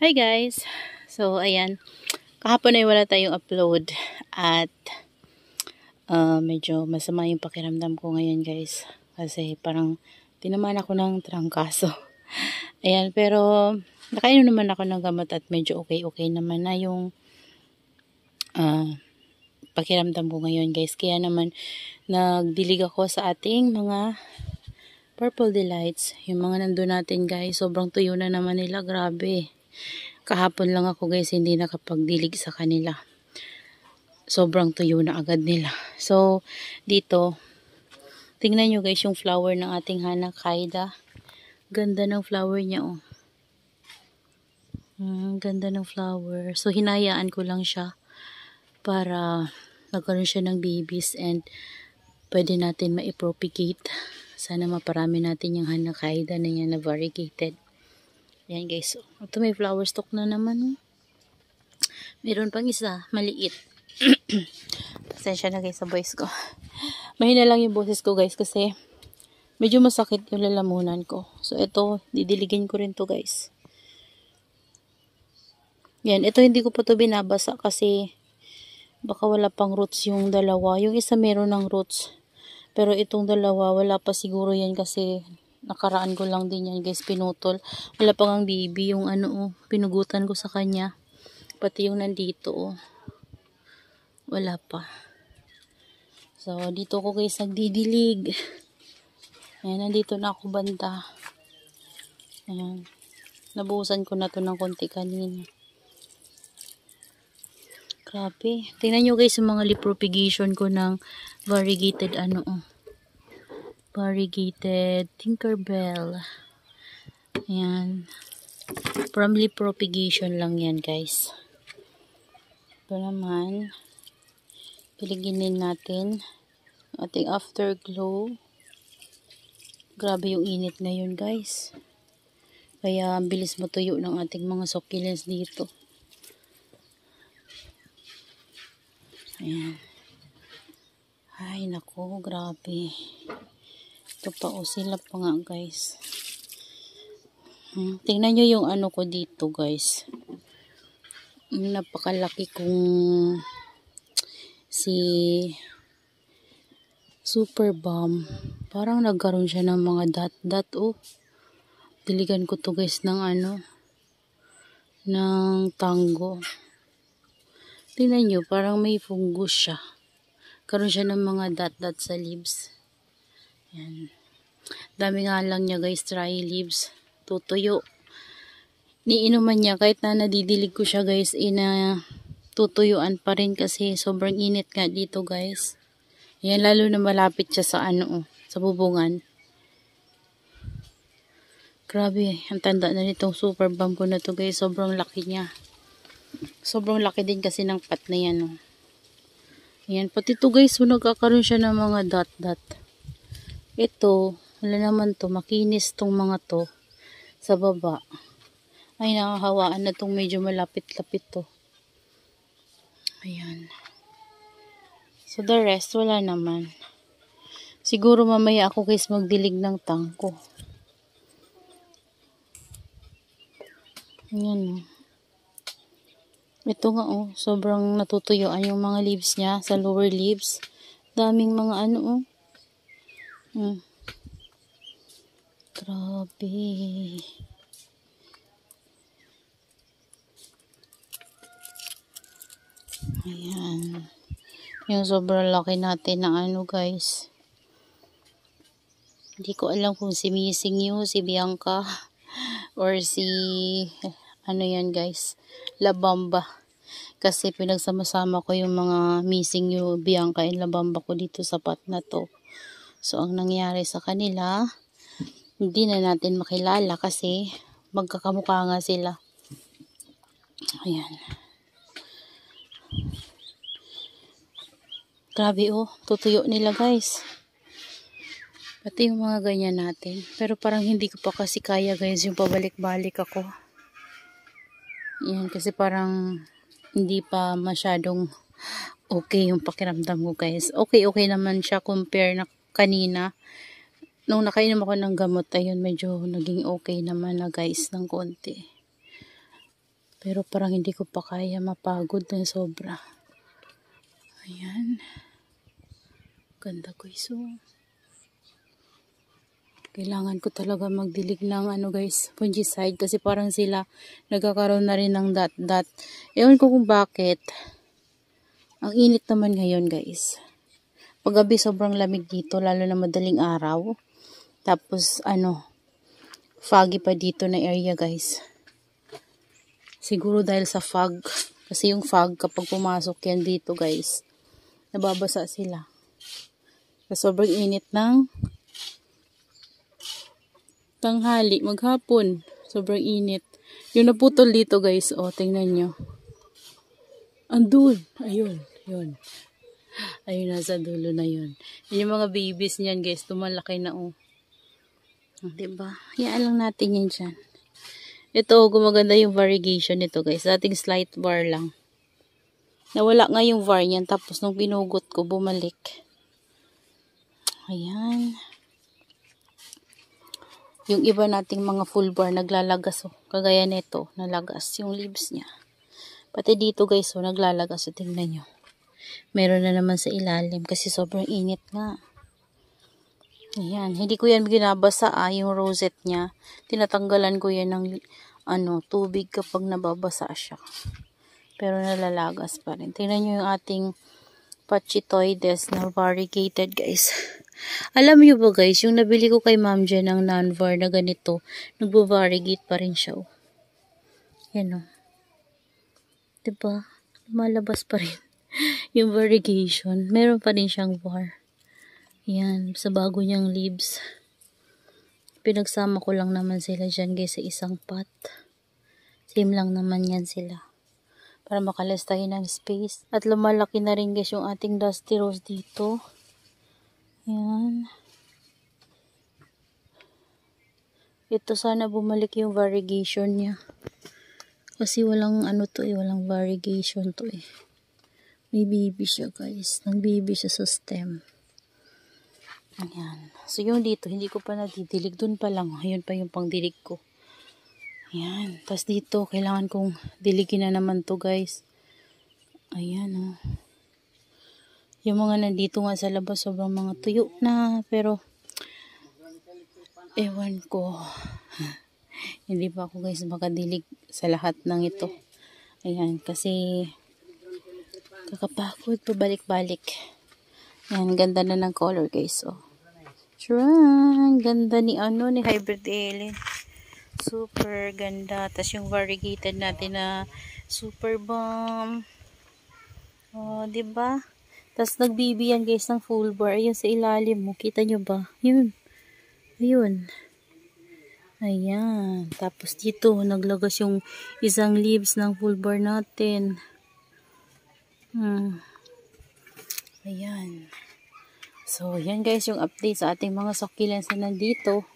Hi guys! So ayan, kahapon ay wala tayong upload at medyo masama yung pakiramdam ko ngayon guys. Kasi parang tinamaan ako ng trangkaso. Ayan, pero nakainom naman ako ng gamot at medyo okay naman na yung pakiramdam ko ngayon guys. Kaya naman nagdilig ako sa ating mga Purple Delights. Yung mga nandun natin guys, sobrang tuyo na naman nila, grabe. Kahapon lang ako guys hindi nakapagdilig sa kanila. Sobrang tuyo na agad nila. So, dito, tingnan nyo guys yung flower ng ating Hanakaida. Ganda ng flower niya oh. Ganda ng flower. So, hinayaan ko lang siya para magkaroon siya ng babies and pwede natin ma-propagate. Sana maparami natin yung Hanakaida na yan na variegated. Yan guys. Ito may flower stalk na naman. Meron pang isa. Maliit. Pasensya na guys sa voice ko. Mahina lang yung boses ko guys kasi medyo masakit yung lalamunan ko. So ito, didiligin ko rin to guys. Yan. Ito hindi ko pa to binabasa kasi baka wala pang roots yung dalawa. Yung isa meron ng roots. Pero itong dalawa wala pa siguro yan kasi nakaraan ko lang din yan guys, pinutol. Wala pang ang baby, yung pinugutan ko sa kanya. Pati yung nandito oh. Wala pa. So, dito ko guys nagdidilig. Ayan, nandito na ako banda. Ayan. Nabuhusan ko na to ng konti kanina. Grabe. Tingnan nyo guys yung mga leaf propagation ko ng variegated variegated Tinkerbell. Ayan. From leaf propagation lang yan guys. Ito naman. Piliginin natin ating afterglow. Grabe yung init ngayon guys. Kaya bilis matuyo ng ating mga succulents dito. Ayan. Ay nako, grabe. Ito pa o sila pa nga guys. Tingnan nyo yung ko dito guys. Napakalaki kong si Super Bomb. Parang nagkaroon siya ng mga dot oh. Diligan ko to guys ng ng tango. Tingnan nyo, parang may fungus siya. Karoon siya ng mga dot sa leaves. Yan. Dami nga lang niya guys, dry leaves. Tutuyo. Niinuman niya kahit na nadidilig ko siya guys, tutuyuan pa rin kasi sobrang init nga dito guys. Yan, lalo na malapit siya sa sa bubungan. Grabe, ang tanda na nitong Super Bomb ko na to guys. Sobrang laki niya. Sobrang laki din kasi ng pot na yan oh. Yan, pati to guys, nagkakaroon siya ng mga dot. Ito, wala naman to, makinis tong mga to sa baba. Ay, nakakahawaan na tong medyo malapit-lapit to. Ayan. So, the rest, wala naman. Siguro mamaya ako guys magdilig ng tangko. Ayan oh. Ito nga oh, sobrang natutuyuan yung mga leaves niya sa lower leaves. Daming mga oh. Grabe. Ayan. Yung sobrang laki natin ng guys. Hindi ko alam kung si Missing You, si Bianca, or si yan guys, La Bamba. Kasi pinagsama-sama ko yung mga Missing You, Bianca, and La Bamba ko dito sa pot na to. So, ang nangyari sa kanila, hindi na natin makilala kasi magkakamukha nga sila. Ayan. Grabe oh, tutuyo nila guys. Pati yung mga ganyan natin. Pero parang hindi ko pa kasi kaya guys yung pabalik-balik ako. Yan, kasi parang hindi pa masyadong okay yung pakiramdam ko guys. Okay naman siya compare na kanina. Nung nakainom ako ng gamot, ayun medyo naging okay naman na guys ng konti. Pero parang hindi ko pa kaya, mapagod na sobra. Ayan. Ganda guys, oh. Kailangan ko talaga magdilig ng guys, fungicide kasi parang sila nagkakaroon na rin ng dot. Ewan ko kung bakit. Ang init naman ngayon guys. Paggabi sobrang lamig dito, lalo na madaling araw. Tapos foggy pa dito na area guys. Siguro dahil sa fog. Kasi yung fog kapag pumasok yan dito guys, nababasa sila. Sa sobrang init ng tanghali, maghapon. Sobrang init. Yung naputol dito guys, oh, tingnan nyo. Andun. Ayun. Yun. Ayun, nasa dulo na yun. Yung mga babies niyan guys, tumalaki na oh. Diba? Hayaan lang natin yan dyan. Ito, gumaganda yung variegation nito guys. Dating slight var lang. Nawala nga yung var niyan. Tapos nung pinugot ko, bumalik. Ayan. Yung iba nating mga full bar naglalagas oh. Kagaya nito, nalagas yung leaves niya. Pati dito guys oh, naglalagas oh, tingnan nyo. Meron na naman sa ilalim kasi sobrang init nga. Ayan, hindi ko yan binabasa yung rosette niya. Tinatanggalan ko yan ng tubig kapag nababasa siya. Pero nalalagas pa rin. Tingnan nyo yung ating Pachytoides na variegated guys. Alam niyo ba guys, yung nabili ko kay Ma'am Jen ng non-var na ganito, nagbo-variegate pa rin siya. Oh. Yan oh. Diba? Lumalabas pa rin yung variegation. Meron pa rin siyang var. Yan, sa bago niyang leaves. Pinagsama ko lang naman sila dyan guys sa isang pot. Same lang naman yan sila. Para makalas tayo ng space. At lumalaki na rin guys yung ating dusty rose dito. Yan. Ito sana bumalik yung variegation niya. Kasi walang walang variegation to eh. May baby siya guys. Nag-baby siya sa stem. Ayan. So yung dito, hindi ko pa nadidilig. Dun pa lang. Ayun pa yung pangdilig ko. Ayan. Tapos dito, kailangan kong diligin na naman to guys. Ayan oh. Yung mga nandito nga sa labas, sobrang mga tuyo na. Pero, ewan ko. Hindi pa ako guys makadilig sa lahat ng ito. Ayan, kasi kakapagod, pabalik-balik. Ayan, ganda na ng color guys. Oh. Sure, ganda ni Hybrid Alien. Super ganda. Tapos yung variegated natin na super bomb. Oh, diba? Tapos nagbibi yan guys ng full bar. Ayun sa ilalim mo. Kita nyo ba? Yun. Ayun. Ayan. Tapos dito, naglagas yung isang leaves ng full bar natin. Ayan. So, yan guys yung update sa ating mga succulents na nandito.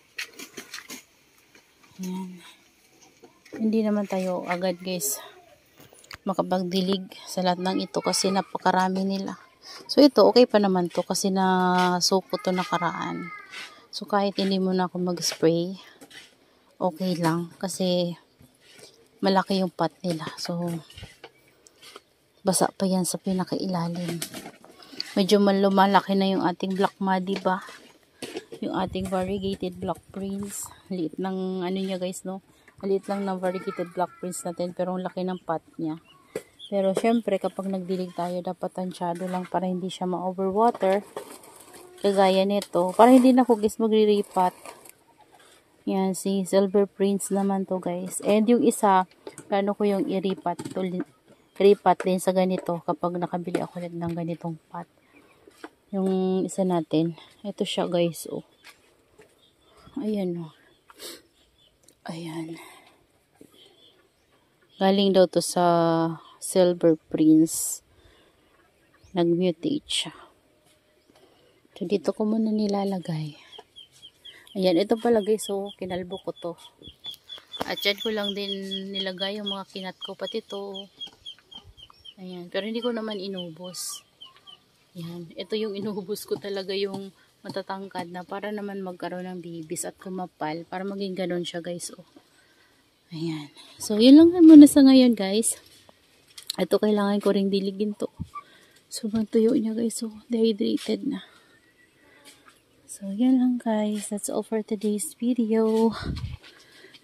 Ayan. Hindi naman tayo agad guys makapagdilig sa lahat ng ito kasi napakarami nila. So, ito, okay pa naman to kasi nasuko to nakaraan. So, kahit hindi mo na ako mag-spray, okay lang. Kasi, malaki yung pot nila. So, basa pa yan sa pinakailalim. Medyo lumalaki na yung ating black muddy ba? Yung ating variegated black prince. Liit ng, niya guys, no? Liit lang ng variegated black prince natin, pero ang laki ng pot niya. Pero syempre kapag nagdilig tayo dapat tansyado lang para hindi siya ma-overwater. Kagaya nito. Para hindi na ko guys magre-repot. Yan si Silver Prince naman to guys. And yung isa, plano ko yung i-repot. Repot din sa ganito kapag nakabili ako ng ganitong pot. Yung isa natin. Ito siya guys. Oh. Ayan oh. Ayan. Galing daw to sa Silver Prince. Nag-mutate siya. So, dito ko muna nilalagay. Ayan, ito pala guys. So, kinalbo ko to. At dyan ko lang din nilagay yung mga kinat ko. Pati to. Ayan. Pero hindi ko naman inubos. Ayan. Ito yung inubos ko talaga yung matatangkad na para naman magkaroon ng babies at kumapal. Para maging ganon siya guys. Oh. Ayan. So, yun lang muna sa ngayon, guys. Ito, kailangan ko ring diligin to. Sobrang tuyo niya, guys. So, dehydrated na. So, yan lang, guys. That's all for today's video.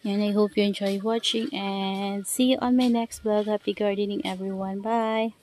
And I hope you enjoy watching. And see you on my next vlog. Happy gardening, everyone. Bye!